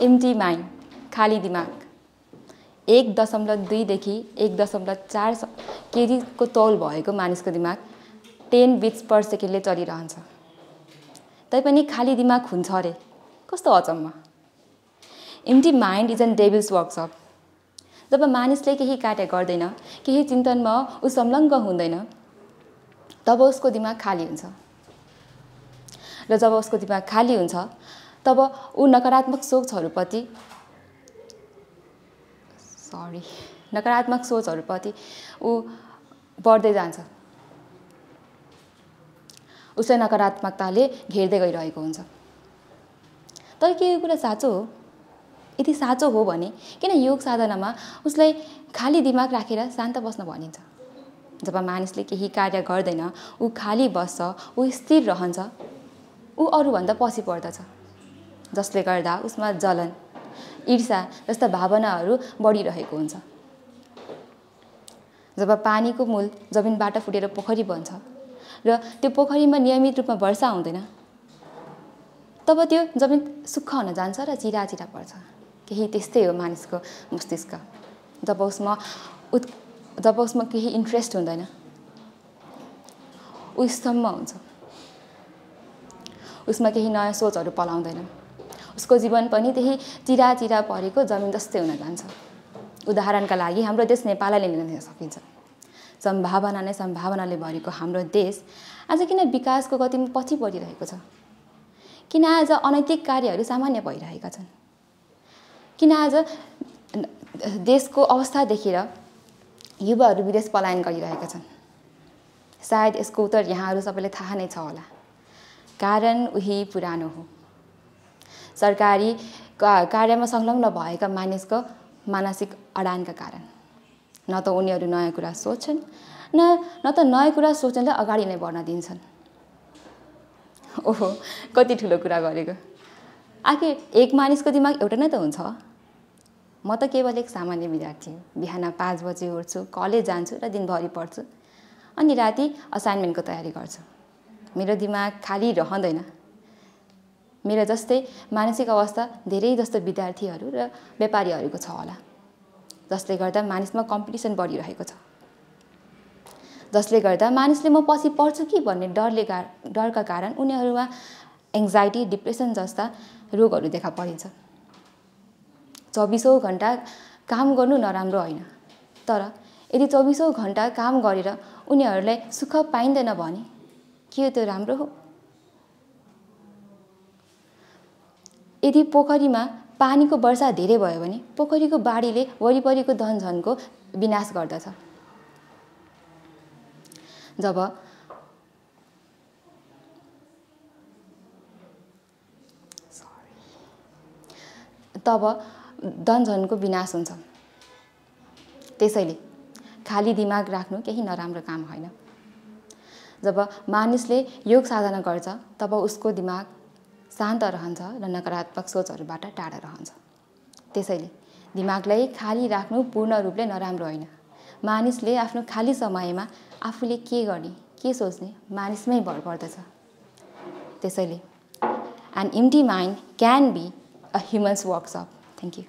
Empty mind, खाली दिमाग 1.2 देखि 1.4 केजीको तौल भएको मानिसको दिमाग 10 बिट्स पर सेकेन्डले चलिरहन्छ। तैपनि खाली दिमाग हुन्छ अरे, कस्तो अचम्म। Empty mind is an devil's workshop. जब मानिसले केही कार्य गर्दैन, केही चिन्तनमा ऊ संलग्न हुँदैन, तब उसको दिमाग खाली हुन्छ। र जब उसको दिमाग खाली हुन्छ, तब ऊ नकारात्मक सोचहरूप्रति ऊ बढ्दै जान्छ। उसलाई नकारात्मकताले घेर्दै गइरहेको हुन्छ। तर के यो कुरा साँचो हो? यदि साँचो हो भने किन योग साधनामा उसलाई खाली दिमाग राखेर शान्त बस्न भनिन्छ? जब मानिसले केही कार्य गर्दैन, ऊ खाली बस्छ, ऊ स्थिर रहन्छ, ऊ अरूभन्दा पछि पर्दछ, जसले गर्दा उसमा जलन, ईर्ष्या जस्ता भावनाहरू बढिरहेको हुन्छ। जब पानीको मूल जमिनबाट फुटेर पोखरी बन्छ र त्यो पोखरीमा नियमित रूपमा वर्षा हुँदैन, तब त्यो जमिन सुक्खा हुन जान्छ र चिराचिरा पर्छ। केही त्यस्तै हो मानिसको मस्तिष्क। जब उसमा केही इन्ट्रेस्ट हुँदैन, ऊ स्तम्भ हुन्छ, उसमा केही नयाँ सोचहरू पलाउँदैन, उसको जीवन पनि त्यही चिराचिरा परेको जमिन जस्तै हुन जान्छ। उदाहरणका लागि हाम्रो देश नेपाललाई लिन सकिन्छ। सम्भावनाले भरेको हाम्रो देश आज किन विकासको गतिमा पछि बढिरहेको छ? किन आज अनैतिक कार्यहरू सामान्य भइरहेका छन्? किन आज देशको अवस्था देखेर युवाहरू विदेश पलायन गरिरहेका छन्? सायद यसको उत्तर यहाँहरू सबैलाई थाहा नै छ होला। कारण उही पुरानो हो। सरकारी कार्यमा संलग्न भएका मानिसको मानसिक अडानका कारण। न त उनीहरू नयाँ कुरा सोच्छन्, न त नयाँ कुरा सोच्नलाई अगाडि नै बढ्न दिन्छन्। ओहो, कति ठुलो कुरा गरेको। आखिर एक मानिसको दिमाग एउटा नै त हुन्छ। म त केवल एक सामान्य विद्यार्थी हो। बिहान 5 बजे उठ्छु, कलेज जान्छु र दिनभरि पढ्छु, अनि राति असाइनमेन्टको तयारी गर्छु। मेरो दिमाग खाली रहँदैन। मेरो जस्तै मानसिक अवस्था धेरै जस्तो विद्यार्थीहरू र व्यापारीहरूको छ होला, जसले गर्दा मानिसमा कम्पिटिसन बढिरहेको छ, जसले गर्दा मानिसले म पछि पढ्छु कि भन्ने डरका कारण उनीहरूमा एङ्जाइटी, डिप्रेसन जस्ता रोगहरू देखा परिन्छ। 24औं घण्टा काम गर्नु नराम्रो होइन, तर यदि 24औं घण्टा काम गरेर उनीहरूलाई सुख पाइँदैन भने के त्यो राम्रो हो? यदि पोखरीमा पानीको वर्षा धेरै भयो भने पोखरीको बाढीले वरिपरिको धनजनको विनाश गर्दछ। तब धनजनको विनाश हुन्छ। त्यसैले खाली दिमाग राख्नु केही नराम्रो काम होइन। जब मानिसले योग साधना गर्छ, तब उसको दिमाग शान्त रहन्छ र नकारात्मक सोचहरूबाट टाढा रहन्छ। त्यसैले दिमागलाई खाली राख्नु पूर्ण रूपले नराम्रो होइन। मानिसले आफ्नो खाली समयमा आफूले के गर्ने, के सोच्ने मानिसमै भर पर्दछ। त्यसैले an empty mind can be a human's workshop. Thank you.